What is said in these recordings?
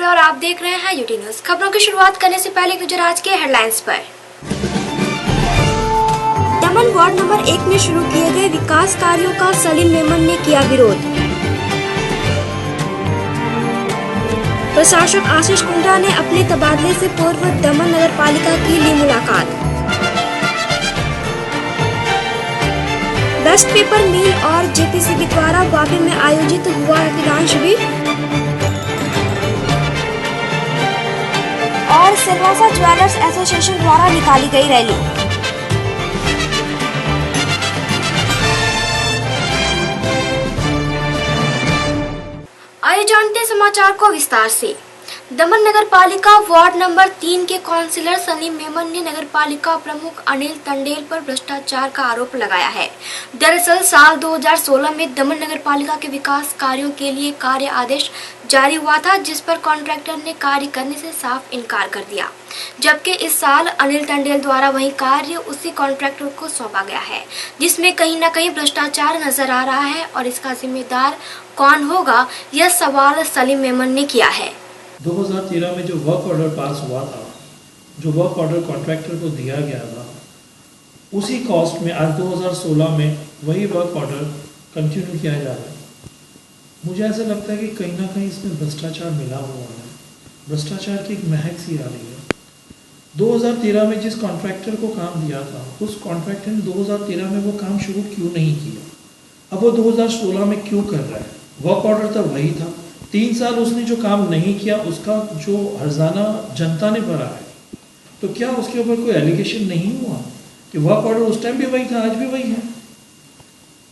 शुक्ला और आप देख रहे हैं यूटी न्यूज। खबरों की शुरुआत करने से पहले एक नजर आज के हेडलाइंस पर। दमन वार्ड नंबर 1 में शुरू किए गए विकास कार्यों का सलीम मेमन ने किया विरोध। प्रशासक आशीष कुंद्रा ने अपने तबादले से पूर्व दमन नगर पालिका की ली मुलाकात। बेस्ट पेपर मिल और जेपीसीबी द्वारा वापी में आयोजित हुआ रक्तदान शिविर और सिलवासा ज्वेलर्स एसोसिएशन द्वारा निकाली गई रैली। आइए जानते हैं समाचार को विस्तार से। दमन नगर पालिका वार्ड नंबर 3 के काउंसिलर सलीम मेमन ने नगर पालिका प्रमुख अनिल टंडेल पर भ्रष्टाचार का आरोप लगाया है। दरअसल साल 2016 में दमन नगर पालिका के विकास कार्यों के लिए कार्य आदेश जारी हुआ था, जिस पर कॉन्ट्रैक्टर ने कार्य करने से साफ इनकार कर दिया, जबकि इस साल अनिल टंडेल द्वारा वही कार्य उसी कॉन्ट्रैक्टर को सौंपा गया है, जिसमें कहीं न कहीं भ्रष्टाचार नजर आ रहा है और इसका जिम्मेदार कौन होगा, यह सवाल सलीम मेमन ने किया है। 2013 में जो वर्क ऑर्डर पास हुआ था, जो वर्क ऑर्डर कॉन्ट्रैक्टर को दिया गया था, उसी कॉस्ट में आज 2016 में वही वर्क ऑर्डर कंटिन्यू किया जा रहा है। मुझे ऐसा लगता है कि कहीं ना कहीं इसमें भ्रष्टाचार मिला हुआ है, भ्रष्टाचार की एक महक सी आ रही है। 2013 में जिस कॉन्ट्रैक्टर को काम दिया था, उस कॉन्ट्रैक्टर ने 2013 में वो काम शुरू क्यों नहीं किया? अब वो 2016 में क्यों कर रहा है? वर्क ऑर्डर तो वही था, 3 साल उसने जो काम नहीं किया उसका जो हर्जाना जनता ने भरा है, तो क्या उसके ऊपर कोई एलिगेशन नहीं हुआ कि वर्क ऑर्डर उस टाइम भी वही था, आज भी वही है?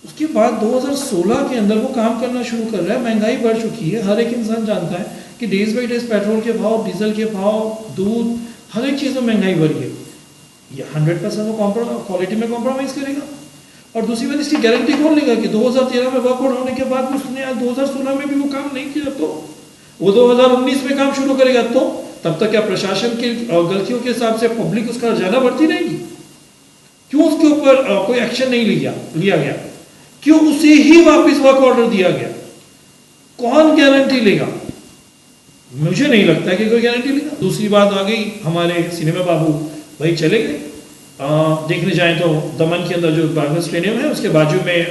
उसके बाद 2016 के अंदर वो काम करना शुरू कर रहा है। महंगाई बढ़ चुकी है, हर एक इंसान जानता है कि डेज बाई डेज पेट्रोल के भाव, डीजल के भाव, दूध, हर एक चीज़ में महंगाई बढ़ी है। ये 100% वो क्वालिटी में कॉम्प्रोमाइज़ करेगा? और दूसरी बात, इसकी गारंटी कौन लेगा कि 2013 में वर्क आउट होने के बाद उसने आज 2016 में भी वो काम नहीं किया तो वो 2019 में काम शुरू करेगा? तो तब तक क्या प्रशासन की गलतियों के हिसाब से पब्लिक उसका हर्जाना बढ़ती रहेगी? क्यों उसके ऊपर कोई एक्शन नहीं लिया गया? क्यों उसे ही वापस वर्क ऑर्डर दिया गया? कौन गारंटी लेगा? मुझे नहीं लगता कि कोई गारंटी लेगा। दूसरी बात आ गई, हमारे सिनेमा बाबू भाई चले गए। देखने जाएं तो दमन के अंदर जो बार्गन स्टेडियम है उसके बाजू में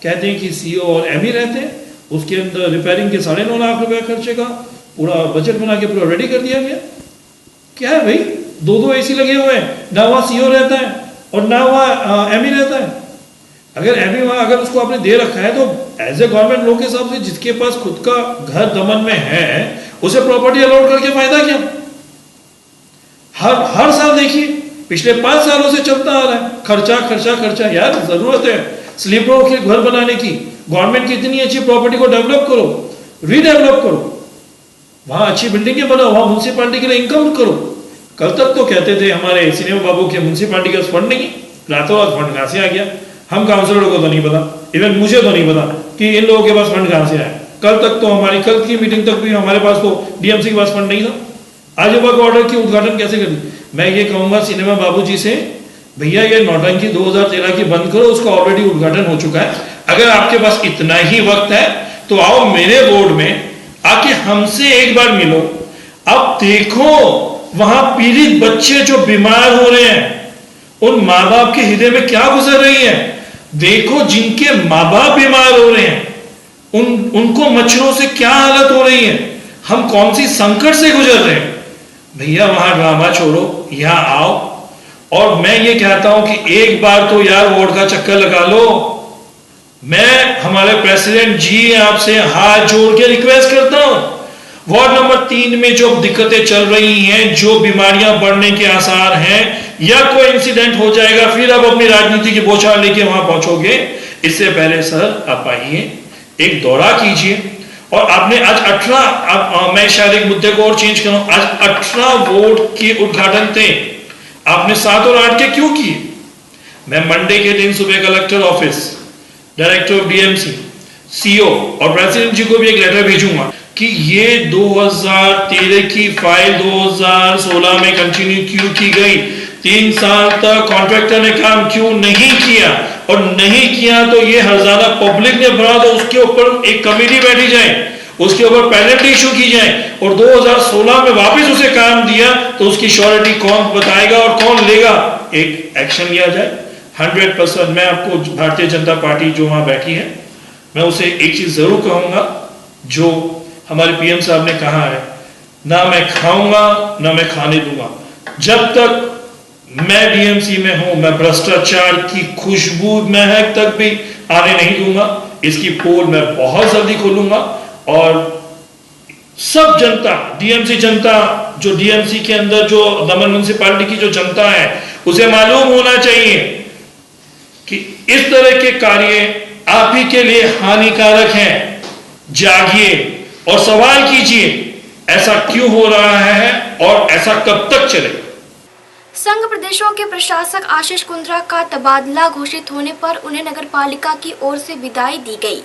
कहते हैं कि सीईओ और एमई रहते हैं, उसके अंदर रिपेयरिंग के 9.5 लाख रुपए खर्चे का पूरा बजट बना के पूरा रेडी कर दिया गया। क्या है भाई, 2 एसी लगे हुए हैं, ना वहाँ सीईओ रहता है और ना वहाँ एमई रहता है। अगर एमई वहाँ अगर उसको आपने दे रखा है तो एज ए गवर्नमेंट लोग के हिसाब से जिसके पास खुद का घर दमन में है उसे प्रॉपर्टी अलॉट करके फायदा क्या? हर साल देखिए, पिछले 5 सालों से चलता आ रहा है, खर्चा खर्चा खर्चा। यार जरूरत है स्लीपरों के घर बनाने की, गवर्नमेंट की इतनी अच्छी प्रॉपर्टी को डेवलप करो, रीडेवलप करो, वहां अच्छी बिल्डिंगें बनाओ, वहां म्यूनसिपालिटी के लिए इनकम करो। कल तक तो कहते थे हमारे सिनेमा बाबू के म्यूनसिपालिटी का फंड नहीं, रातों रात फंड कहां से आ गया? हम काउंसिलरों को तो नहीं पता, इवन मुझे तो नहीं पता कि इन लोगों के पास फंड कहां से आया। कल तक तो हमारी कल की मीटिंग तक भी हमारे पास तो डीएमसी के पास फंड नहीं था। आज वर्क ऑर्डर की उद्घाटन कैसे कर दी? मैं ये कहूंगा सिनेमा बाबू जी से, भैया ये नौटंकी 2013 की बंद करो, उसका ऑलरेडी उद्घाटन हो चुका है। अगर आपके पास इतना ही वक्त है तो आओ मेरे बोर्ड में आके हमसे एक बार मिलो। अब देखो वहां पीड़ित बच्चे जो बीमार हो रहे हैं, उन माँ बाप के हृदय में क्या गुजर रही है। देखो जिनके माँ बाप बीमार हो रहे हैं उनको मच्छरों से क्या हालत हो रही है, हम कौन सी संकट से गुजर रहे हैं। भैया वहां ड्रामा छोड़ो, यहां आओ। और मैं ये कहता हूं कि एक बार तो यार वार्ड का चक्कर लगा लो। मैं हमारे प्रेसिडेंट जी आपसे हाथ जोड़ के रिक्वेस्ट करता हूं, वार्ड नंबर 3 में जो दिक्कतें चल रही हैं, जो बीमारियां बढ़ने के आसार हैं, या कोई इंसिडेंट हो जाएगा फिर आप अपनी राजनीति की बौछार लेके वहां पहुंचोगे। इससे पहले सर आप आइए, एक दौरा कीजिए। और आपने आज 18, मैं शायद एक मुद्दे को और चेंज करूं, आज 18 वार्ड के उद्घाटन थे, आपने 7 और 8 के क्यों किए? मैं मंडे के दिन सुबह collector office, director of DMC, CEO और प्रेसिडेंट जी को भी एक लेटर भेजूंगा कि ये 2013 की फाइल 2016 में कंटिन्यू क्यों की गई, 3 साल तक कॉन्ट्रैक्टर ने काम क्यों नहीं किया, और नहीं किया तो ये हर्जाना पब्लिक ने भरा, तो उसके ऊपर एक कमेटी बैठी जाए, उसके ऊपर पेनल्टी इशू की जाए और 2016 में वापस उसे काम दिया तो उसकी श्योरिटी कौन बताएगा और कौन लेगा, एक एक्शन लिया जाए। 100% मैं आपको भारतीय जनता पार्टी जो वहां बैठी है, मैं उसे एक चीज जरूर कहूंगा जो हमारे पीएम साहब ने कहा है, ना मैं खाऊंगा ना मैं खाने दूंगा। जब तक मैं डीएमसी में हूं, मैं भ्रष्टाचार की खुशबू महक तक भी आने नहीं दूंगा। इसकी पोल मैं बहुत जल्दी खोलूंगा और सब जनता, डीएमसी जनता, जो डीएमसी के अंदर जो दमन म्युनिसिपैलिटी की जो जनता है, उसे मालूम होना चाहिए कि इस तरह के कार्य आप ही के लिए हानिकारक हैं। जागिए और सवाल कीजिए ऐसा क्यों हो रहा है और ऐसा कब तक चलेगा। संघ प्रदेशों के प्रशासक आशीष कुंद्रा का तबादला घोषित होने पर उन्हें नगरपालिका की ओर से विदाई दी गई।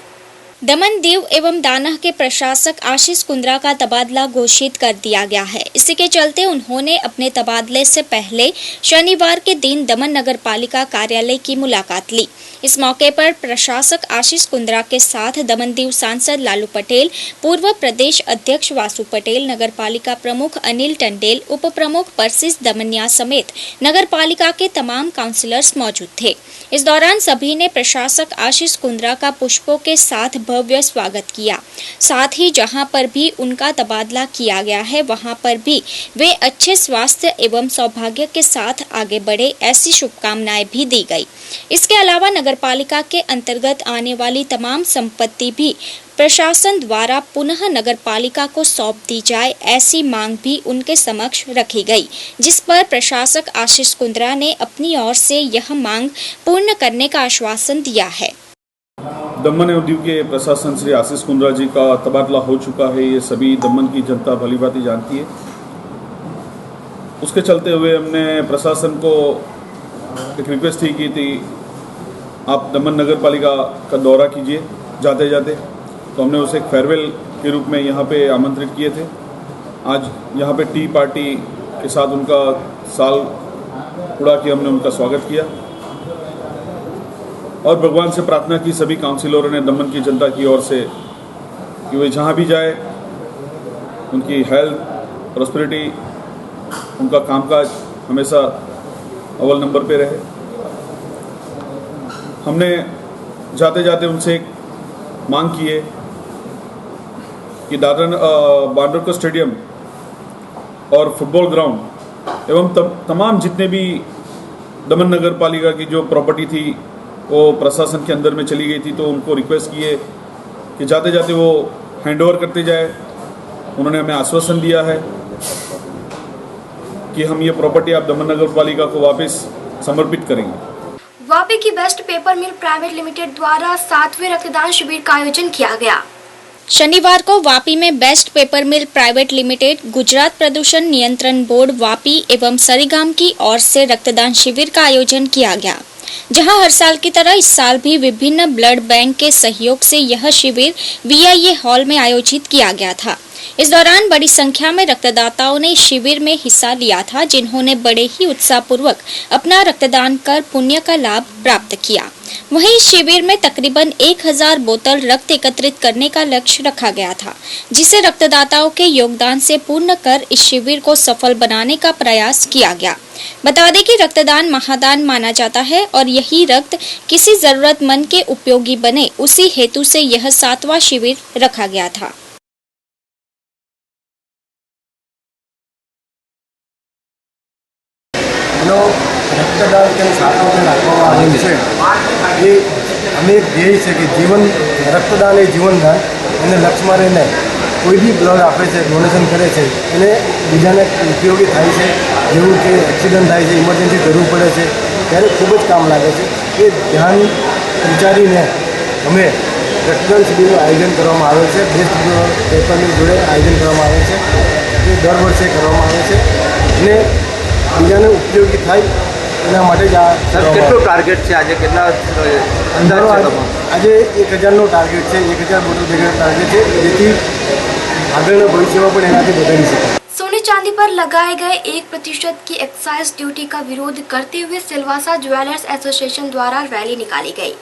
दमन दीव एवं दानह के प्रशासक आशीष कुंद्रा का तबादला घोषित कर दिया गया है। इसी के चलते उन्होंने अपने तबादले से पहले शनिवार के दिन दमन नगर पालिका कार्यालय की मुलाकात ली। इस मौके पर प्रशासक आशीष कुंद्रा के साथ दमन दीव सांसद लालू पटेल, पूर्व प्रदेश अध्यक्ष वासु पटेल, नगर पालिका प्रमुख अनिल टंडेल, उप प्रमुख परसिस दमनिया समेत नगर पालिका के तमाम काउंसिलर्स मौजूद थे। इस दौरान सभी ने प्रशासक आशीष कुंद्रा का पुष्पों के साथ भव्य स्वागत किया। साथ ही जहां पर भी उनका तबादला किया गया है वहां पर भी वे अच्छे स्वास्थ्य एवं सौभाग्य के साथ आगे बढ़े, ऐसी शुभकामनाएं भी दी गई। इसके अलावा नगरपालिका के अंतर्गत आने वाली तमाम संपत्ति भी प्रशासन द्वारा पुनः नगरपालिका को सौंप दी जाए, ऐसी मांग भी उनके समक्ष रखी गई, जिस पर प्रशासक आशीष कुंद्रा ने अपनी ओर से यह मांग पूर्ण करने का आश्वासन दिया है। दमन एवं दीव के प्रशासन श्री आशीष कुंद्रा जी का तबादला हो चुका है, ये सभी दमन की जनता भलीभांति जानती है। उसके चलते हुए हमने प्रशासन को एक रिक्वेस्ट ही की थी, आप दमन नगर पालिका का दौरा कीजिए जाते जाते। तो हमने उसे एक फेयरवेल के रूप में यहाँ पे आमंत्रित किए थे। आज यहाँ पे टी पार्टी के साथ उनका साल उड़ा के हमने उनका स्वागत किया और भगवान से प्रार्थना की सभी काउंसिलरों ने दमन की जनता की ओर से कि वे जहाँ भी जाए उनकी हेल्थ, प्रॉस्पेरिटी, उनका कामकाज हमेशा अव्वल नंबर पे रहे। हमने जाते जाते उनसे एक मांग की है कि बांद्रकर स्टेडियम और फुटबॉल ग्राउंड एवं तमाम जितने भी दमन नगर पालिका की जो प्रॉपर्टी थी वो प्रशासन के अंदर में चली गई थी, तो उनको रिक्वेस्ट की है कि जाते जाते वो हैंडओवर करते जाए। उन्होंने हमें आश्वासन दिया है कि हम ये प्रॉपर्टी आप दमन नगर पालिका को वापस समर्पित करेंगे। वापी की best paper mill private limited द्वारा 7वें रक्तदान शिविर का आयोजन किया गया। शनिवार को वापी में best paper mill private limited, Gujarat प्रदूषण नियंत्रण बोर्ड वापी एवं सरीगाम की ओर से रक्तदान शिविर का आयोजन किया गया, जहां हर साल की तरह इस साल भी विभिन्न ब्लड बैंक के सहयोग से यह शिविर VIA हॉल में आयोजित किया गया था। इस दौरान बड़ी संख्या में रक्तदाताओं ने शिविर में हिस्सा लिया था, जिन्होंने बड़े ही उत्साहपूर्वक अपना रक्तदान कर पुण्य का लाभ प्राप्त किया। वहीं इस शिविर में तकरीबन 1000 बोतल रक्त एकत्रित करने का लक्ष्य रखा गया था, जिसे रक्तदाताओं के योगदान से पूर्ण कर इस शिविर को सफल बनाने का प्रयास किया गया। बता दें कि रक्तदान महादान माना जाता है और यही रक्त किसी जरूरतमंद के उपयोगी बने, उसी हेतु से यह 7वां शिविर रखा गया था। રક્તદાન કે સાતોને રાખવામાં આવેલ છે એ અમે એક ધ્યેય છે કે જીવન રક્તદાન એ જીવનદાન એને લક્ષ્યમાં રહીને કોઈ બી બ્લડ આપે છે, ડોનેશન કરે છે, એને બીજાને ઉપયોગી થાય છે। જેવું કે એક્સિડન્ટ થાય છે, ઇમરજન્સી જરૂર પડે છે ત્યારે ખૂબ જ કામ લાગે છે। એ ધ્યાન વિચારીને અમે રક્તદાન શિબિરનું આયોજન કરવામાં આવેલ છે। બેસ્ટ પેપર મિલ જોડે આયોજન કરવામાં આવે છે, એ દર વર્ષે કરવામાં આવે છે અને બીજાને ઉપયોગી થાય એના માટે જ આ કેટલું ટાર્ગેટ છે આજે, કેટલા અંદાજ છે? આજે 1000નો ટાર્ગેટ છે, 1000 બોટલ ભેગા ટાર્ગેટ છે, જેથી આગળના ભવિષ્યમાં પણ એનાથી વધારી શકાય। सोने चांदी पर लगाए गए 1% की एक्साइज ड्यूटी का विरोध करते हुए सिलवासा ज्वेलर्स एसोसिएशन द्वारा रैली निकाली गई।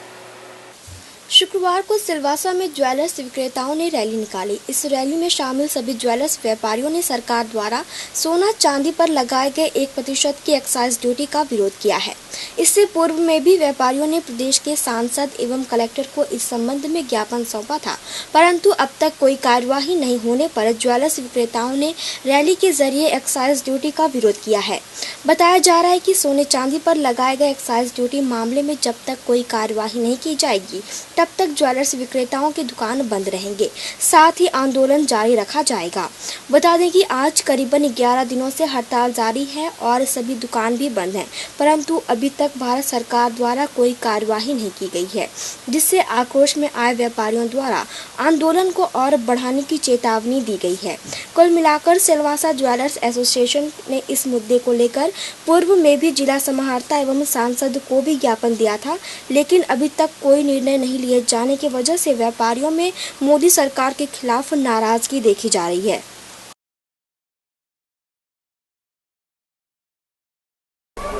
शुक्रवार को सिलवासा में ज्वेलर्स विक्रेताओं ने रैली निकाली। इस रैली में शामिल सभी ज्वेलर्स व्यापारियों ने सरकार द्वारा सोना चांदी पर लगाए गए 1% की एक्साइज ड्यूटी का विरोध किया है। इससे पूर्व में भी व्यापारियों ने प्रदेश के सांसद एवं कलेक्टर को इस संबंध में ज्ञापन सौंपा था, परंतु अब तक कोई कार्यवाही नहीं होने पर ज्वेलर्स विक्रेताओं ने रैली के जरिए एक्साइज ड्यूटी का विरोध किया है। बताया जा रहा है कि सोने चांदी पर लगाए गए एक्साइज ड्यूटी मामले में जब तक कोई कार्यवाही नहीं की जाएगी तब तक ज्वेलर्स विक्रेताओं की दुकान बंद रहेंगे, साथ ही आंदोलन जारी रखा जाएगा। बता दें कि आज करीबन 11 दिनों से हड़ताल जारी है और सभी दुकान भी बंद हैं, परंतु अभी तक भारत सरकार द्वारा कोई कार्यवाही नहीं की गई है, जिससे आक्रोश में आए व्यापारियों द्वारा आंदोलन को और बढ़ाने की चेतावनी दी गई है। कुल मिलाकर सिलवासा ज्वेलर्स एसोसिएशन ने इस मुद्दे को लेकर पूर्व में भी जिला समाहर्ता एवं सांसद को भी ज्ञापन दिया था, लेकिन अभी तक कोई निर्णय नहीं लिए जाने की वजह से व्यापारियों में मोदी सरकार के खिलाफ नाराजगी देखी जा रही है।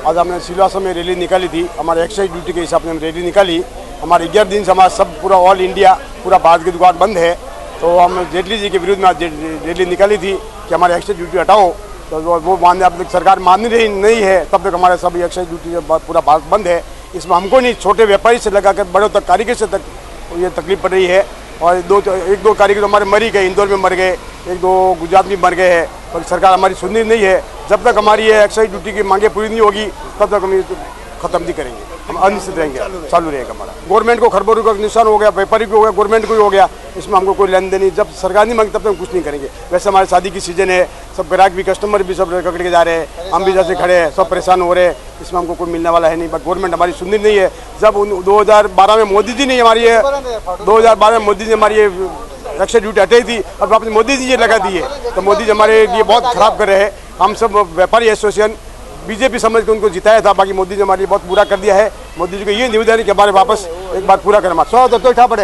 आज हमने सिलवासा में रैली निकाली थी। हमारे एक्साइज ड्यूटी के हिसाब से हम रैली निकाली। हमारे 11 दिन से हमारा सब पूरा ऑल इंडिया पूरा भारत की दुकान बंद है, तो हम जेटली जी के विरुद्ध में आज रैली निकाली थी कि हमारे एक्साइज ड्यूटी हटाओ। तो वो मानने अब तक सरकार मान रही नहीं है, तब तक हमारे सब एक्साइज ड्यूटी पूरा भारत बंद है। इसमें हमको नहीं, छोटे व्यापारी से लगाकर बड़ों तक कारीगर से तक ये तकलीफ पड़ रही है। और एक दो कारीगर तो हमारे मर ही गए, इंदौर में मर गए, 1-2 गुजरात में मर गए हैं, पर सरकार हमारी सुननी नहीं है। जब तक हमारी ये एक्साइज ड्यूटी की मांगे पूरी नहीं होगी तब तक हम ये खत्म नहीं करेंगे, हम अनिश्चित रहेंगे, चालू रहेगा हमारा। गवर्नमेंट को खरबों का नुकसान हो गया, व्यापारी को हो गया, गवर्नमेंट को ही हो गया, इसमें हमको कोई लेन देन नहीं। जब सरकार नहीं मांगी तब तक हम कुछ नहीं करेंगे। वैसे हमारे शादी की सीजन है, सब ग्राहक भी कस्टमर भी सब पकड़ के जा रहे हैं, हम भी जैसे खड़े हैं, सब परेशान हो रहे हैं, इसमें हमको कोई मिलने वाला है नहीं। बट गवर्नमेंट हमारी सुननी नहीं है। जब 2012 में मोदी जी ने हमारी 2012 में मोदी जी हमारी एक्साइज ड्यूटी हटाई थी, अब वापस मोदी जी ये लगा दी है, तो मोदी जी हमारे लिए बहुत खराब कर रहे हैं। हम सब व्यापारी एसोसिएशन बीजेपी समझ के उनको जिताया था, बाकी मोदी जी हमारे लिए बहुत बुरा कर दिया है। मोदी जी को ये निवेदन है कि हमारे वापस एक बार पूरा करें। तो ठा पड़े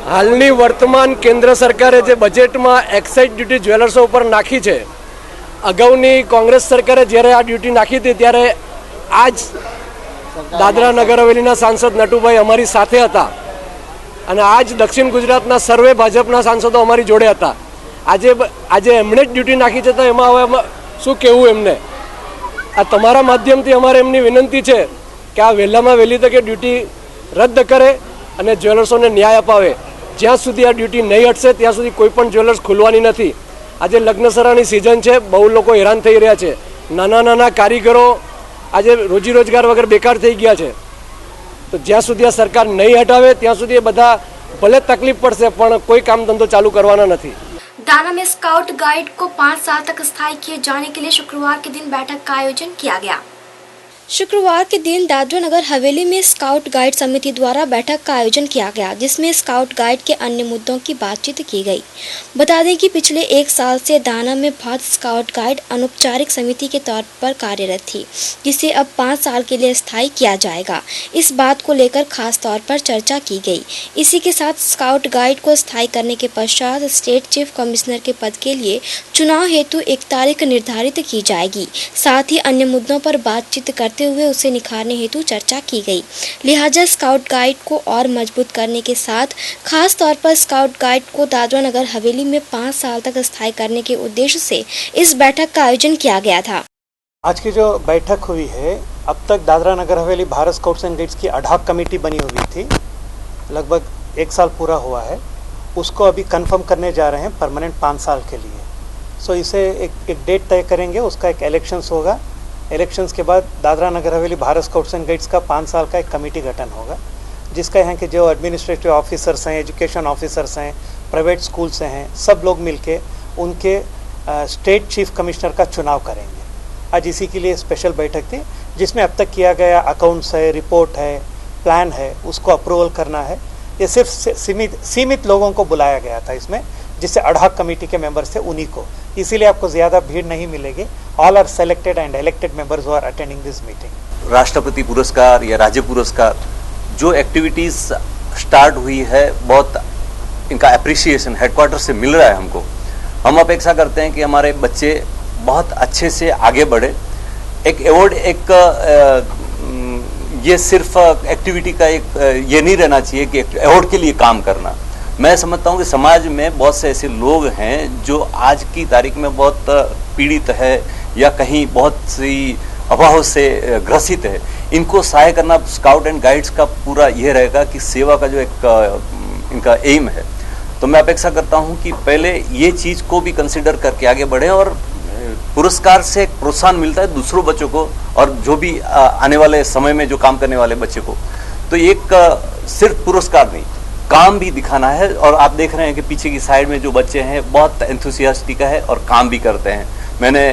हालनी वर्तमान केंद्र सरकारे जे बजेटમાં એક્સાઇઝ ડ્યુટી જ્વેલર્સો ઉપર નાખી છે, અગાઉની કોંગ્રેસ સરકારે જ્યારે આ ડ્યુટી નાખી હતી ત્યારે આજ દાદરા નગર હવેલીના સાંસદ નટુભાઈ અમારી સાથે હતા અને આજ દક્ષિણ ગુજરાતના સર્વે ભાજપના સાંસદો અમારી જોડે હતા। આજે એમણે જ ડ્યુટી નાખી છે, તો એમાં હવે શું કહેવું એમને। આ તમારા માધ્યમથી અમારે એમની વિનંતી છે કે આ વહેલામાં વહેલી તકે ડ્યુટી રદ કરે અને જ્વેલર્સોને ન્યાય અપાવે। જ્યાં સુધી આ ડ્યુટી નહીં હટશે ત્યાં સુધી કોઈ પણ જ્વેલર્સ ખુલવાની નથી। આજે લગ્નસરાની સિઝન છે, બહુ લોકો હેરાન થઈ રહ્યા છે, નાના નાના કારીગરો આજે રોજી રોજગાર વગર બેકાર થઈ ગયા છે। તો જ્યાં સુધી આ સરકાર નહીં હટાવે ત્યાં સુધી એ બધા ભલે તકલીફ પડશે પણ કોઈ કામ ધંધો ચાલુ કરવાના નથી। दाना में स्काउट गाइड को 5 साल तक स्थायी किए जाने के लिए शुक्रवार के दिन बैठक का आयोजन किया गया। शुक्रवार के दिन दादरा नगर हवेली में स्काउट गाइड समिति द्वारा बैठक का आयोजन किया गया, जिसमें स्काउट गाइड के अन्य मुद्दों की बातचीत की गई। बता दें कि पिछले 1 साल से दाना में भारत स्काउट गाइड अनौपचारिक समिति के तौर पर कार्यरत थी, जिसे अब 5 साल के लिए स्थायी किया जाएगा। इस बात को लेकर खास तौर पर चर्चा की गई। इसी के साथ स्काउट गाइड को स्थायी करने के पश्चात स्टेट चीफ कमिश्नर के पद के लिए चुनाव हेतु एक तारीख निर्धारित की जाएगी। साथ ही अन्य मुद्दों पर बातचीत करते हुए उसे निखारने हेतु चर्चा की गई। लिहाजा स्काउट गाइड को और मजबूत करने के साथ खास तौर पर स्काउट गाइड को दादरा नगर हवेली में 5 साल तक स्थायी करने के उद्देश्य से इस बैठक का आयोजन किया गया था। आज की जो बैठक हुई है, अब तक Dadra Nagar Haveli Bharat scouts and guides की अडॉक कमेटी बनी हुई थी, लगभग 1 साल पूरा हुआ है। उसको अभी कंफर्म करने जा रहे हैं परमानेंट 5 साल के लिए। सो इसे एक डेट तय करेंगे, उसका एक इलेक्शंस होगा। इलेक्शंस के बाद Dadra Nagar Haveli Bharat scouts and guides का 5 साल का एक कमेटी गठन होगा, जिसका यहाँ के जो एडमिनिस्ट्रेटिव ऑफिसर्स हैं, एजुकेशन ऑफिसर्स हैं, प्राइवेट स्कूल से हैं, सब लोग मिलके उनके स्टेट चीफ कमिश्नर का चुनाव करेंगे। आज इसी के लिए स्पेशल बैठक थी, जिसमें अब तक किया गया अकाउंट्स है, रिपोर्ट है, प्लान है, उसको अप्रूवल करना है। ये सिर्फ सीमित लोगों को बुलाया गया था इसमें, जिससे अडॉक कमेटी के मेंबर्स थे उन्हीं को, इसीलिए आपको ज़्यादा भीड़ नहीं मिलेगी। All are selected and elected members who are attending this meeting. राष्ट्रपति पुरस्कार या राज्य पुरस्कार जो एक्टिविटीज़ स्टार्ट हुई है, बहुत इनका अप्रिसिएशन हेडक्वार्टर से मिल रहा है हमको। हम अपेक्षा करते हैं कि हमारे बच्चे बहुत अच्छे से आगे बढ़े। एक अवार्ड एक ये सिर्फ एक्टिविटी का एक ये नहीं रहना चाहिए कि अवार्ड के लिए काम करना। मैं समझता हूँ कि समाज में बहुत से ऐसे लोग हैं जो आज की तारीख में बहुत पीड़ित है या कहीं बहुत सी अभाव से ग्रसित है। इनको सहाय करना स्काउट एंड गाइड्स का पूरा यह रहेगा कि सेवा का जो एक इनका एम है। तो मैं अपेक्षा करता हूं कि पहले ये चीज को भी कंसिडर करके आगे बढ़े और पुरस्कार से एक प्रोत्साहन मिलता है दूसरों बच्चों को और जो भी आने वाले समय में जो काम करने वाले बच्चे को। तो एक सिर्फ पुरस्कार नहीं, काम भी दिखाना है। और आप देख रहे हैं कि पीछे की साइड में जो बच्चे हैं बहुत एंथुसियास्टिक है और काम भी करते हैं। मैंने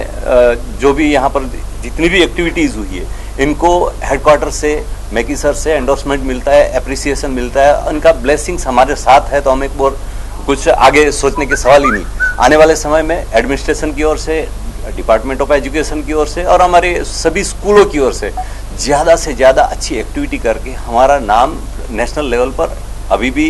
जो भी यहाँ पर जितनी भी एक्टिविटीज हुई है इनको हेडक्वार्टर से मैकी सर से एंडोर्समेंट मिलता है, एप्रिसिएशन मिलता है, उनका ब्लेसिंग्स हमारे साथ है। तो हम एक बार कुछ आगे सोचने के सवाल ही नहीं। आने वाले समय में एडमिनिस्ट्रेशन की ओर से, डिपार्टमेंट ऑफ एजुकेशन की ओर से और हमारे सभी स्कूलों की ओर से ज़्यादा अच्छी एक्टिविटी करके हमारा नाम नेशनल लेवल पर अभी भी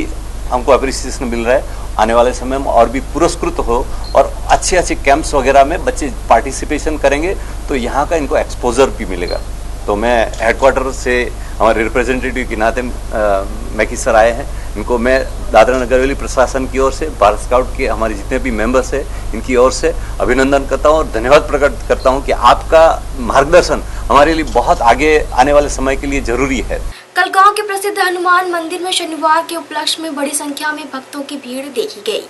हमको अप्रिसिएशन मिल रहा है। आने वाले समय में और भी पुरस्कृत हो और अच्छे कैंप्स वगैरह में बच्चे पार्टिसिपेशन करेंगे तो यहाँ का इनको एक्सपोजर भी मिलेगा। तो मैं हेडक्वार्टर से हमारे रिप्रेजेंटेटिव के नाते मैकी सर आए हैं, इनको मैं दादरा नगर हवेली प्रशासन की ओर से, भारत स्काउट के हमारे जितने भी मेंबर्स हैं इनकी ओर से अभिनंदन करता हूँ और धन्यवाद प्रकट करता हूँ कि आपका मार्गदर्शन हमारे लिए बहुत आगे आने वाले समय के लिए जरूरी है। कल गांव के प्रसिद्ध हनुमान मंदिर में शनिवार के उपलक्ष्य में बड़ी संख्या में भक्तों की भीड़ देखी गई।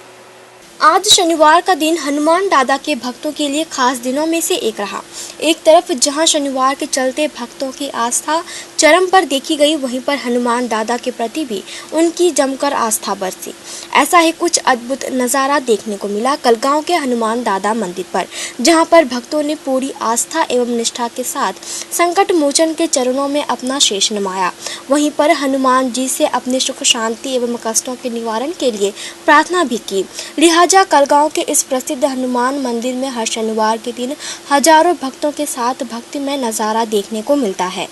आज शनिवार का दिन हनुमान दादा के भक्तों के लिए खास दिनों में से एक रहा। एक तरफ जहां शनिवार के चलते भक्तों की आस्था चरम पर देखी गई, वहीं पर हनुमान दादा के प्रति भी उनकी जमकर आस्था बरसी। ऐसा ही कुछ अद्भुत नज़ारा देखने को मिला कल गांव के हनुमान दादा मंदिर पर, जहां पर भक्तों ने पूरी आस्था एवं निष्ठा के साथ संकट मोचन के चरणों में अपना शेष नमाया। वहीं पर हनुमान जी से अपने सुख शांति एवं कष्टों के निवारण के लिए प्रार्थना भी की। लिहाजा कल गांव के इस प्रसिद्ध हनुमान मंदिर में हर शनिवार के दिन हजारों भक्तों के साथ भक्तिमय नज़ारा देखने को मिलता है।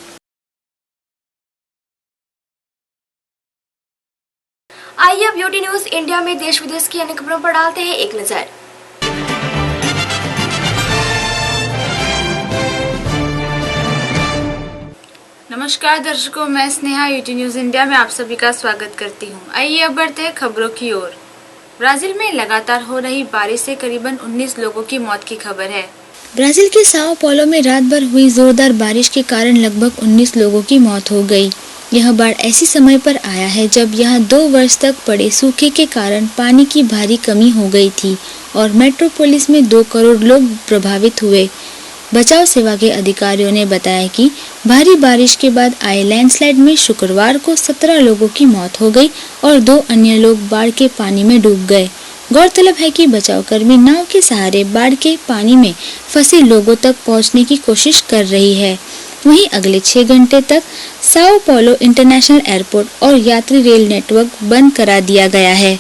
आइए अब ब्यूटी न्यूज इंडिया में देश विदेश की अन्य खबरों पर डालते हैं एक नजर। नमस्कार दर्शकों, मैं स्नेहा यूटी न्यूज इंडिया में आप सभी का स्वागत करती हूं। आइए अब बढ़ते हैं खबरों की ओर। ब्राजील में लगातार हो रही बारिश से करीबन 19 लोगों की मौत की खबर है। ब्राजील के साओ पौलो में रात भर हुई जोरदार बारिश के कारण लगभग 19 लोगों की मौत हो गई। यह बाढ़ ऐसी समय पर आया है जब यहाँ 2 वर्ष तक पड़े सूखे के कारण पानी की भारी कमी हो गई थी और मेट्रोपोलिस में 2 करोड़ लोग प्रभावित हुए। बचाव सेवा के अधिकारियों ने बताया कि भारी बारिश के बाद आए लैंडस्लाइड में शुक्रवार को 17 लोगों की मौत हो गई और 2 अन्य लोग बाढ़ के पानी में डूब गए। गौरतलब है कि बचाव कर्मी नाव के सहारे बाढ़ के पानी में फंसे लोगों तक पहुंचने की कोशिश कर रही है। वहीं अगले 6 घंटे तक साओ पौलो इंटरनेशनल एयरपोर्ट और यात्री रेल नेटवर्क बंद करा दिया गया है।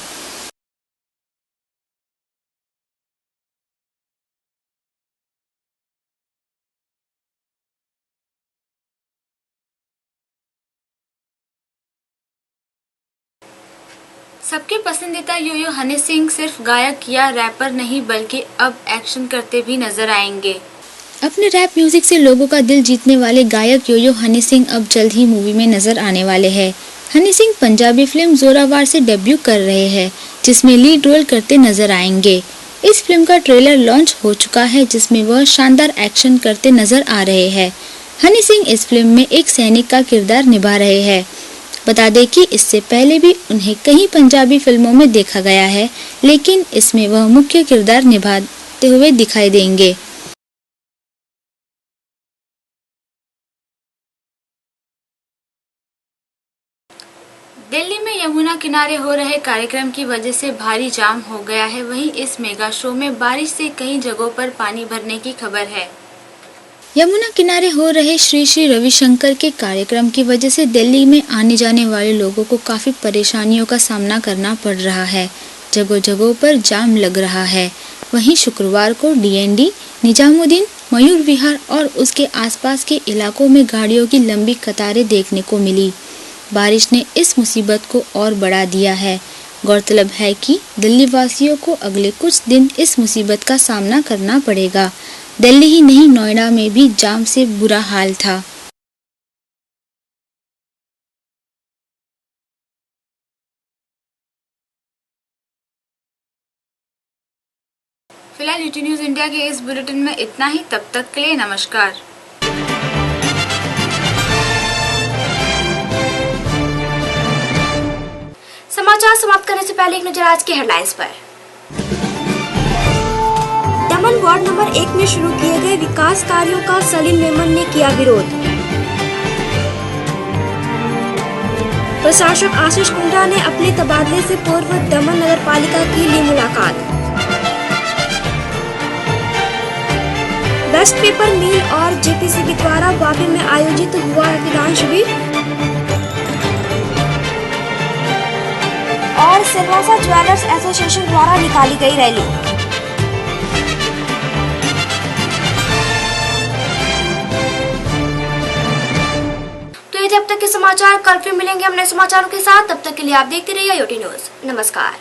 सबके पसंदीदा यो-यो हनी सिंह सिर्फ गायक या रैपर नहीं बल्कि अब एक्शन करते भी नजर आएंगे। अपने रैप म्यूजिक से लोगों का दिल जीतने वाले गायक यो-यो हनी सिंह अब जल्द ही मूवी में नजर आने वाले हैं। हनी सिंह पंजाबी फिल्म जोरावर से डेब्यू कर रहे हैं, जिसमें लीड रोल करते नजर आएंगे। इस फिल्म का ट्रेलर लॉन्च हो चुका है, जिसमें वह शानदार एक्शन करते नजर आ रहे हैं। हनी सिंह इस फिल्म में एक सैनिक का किरदार निभा रहे हैं। बता दें कि इससे पहले भी उन्हें कई पंजाबी फिल्मों में देखा गया है, लेकिन इसमें वह मुख्य किरदार निभाते हुए दिखाई देंगे। दिल्ली में यमुना किनारे हो रहे कार्यक्रम की वजह से भारी जाम हो गया है। वहीं इस मेगा शो में बारिश से कई जगहों पर पानी भरने की खबर है। यमुना किनारे हो रहे श्री श्री रविशंकर के कार्यक्रम की वजह से दिल्ली में आने जाने वाले लोगों को काफी परेशानियों का सामना करना पड़ रहा है। जगह जगहों पर जाम लग रहा है। वहीं शुक्रवार को डीएनडी, निजामुद्दीन, मयूर विहार और उसके आसपास के इलाकों में गाड़ियों की लंबी कतारें देखने को मिली। बारिश ने इस मुसीबत को और बढ़ा दिया है। गौरतलब है कि दिल्ली वासियों को अगले कुछ दिन इस मुसीबत का सामना करना पड़ेगा। दिल्ली ही नहीं, नोएडा में भी जाम से बुरा हाल था। फिलहाल यूटी न्यूज इंडिया के इस बुलेटिन में इतना ही। तब तक के लिए नमस्कार। समाचार समाप्त करने से पहले एक नजर आज के हेडलाइंस पर। दमन वार्ड नंबर 1 में शुरू किए गए विकास कार्यों का सलीम मेमन ने किया विरोध। प्रशासक आशीष कुंद्रा ने अपने तबादले से पूर्व दमन नगर पालिका की ली मुलाकात। बेस्ट पेपर मिल और जेपीसीबी द्वारा वापी में आयोजित हुआ रक्तदान शिविर। और सिलवासा ज्वेलर्स एसोसिएशन द्वारा निकाली गई रैली। तो ये थे अब तक के समाचार। कल फिर मिलेंगे हम नए समाचारों के साथ। तब तक के लिए आप देखते रहिए यूटी न्यूज। नमस्कार।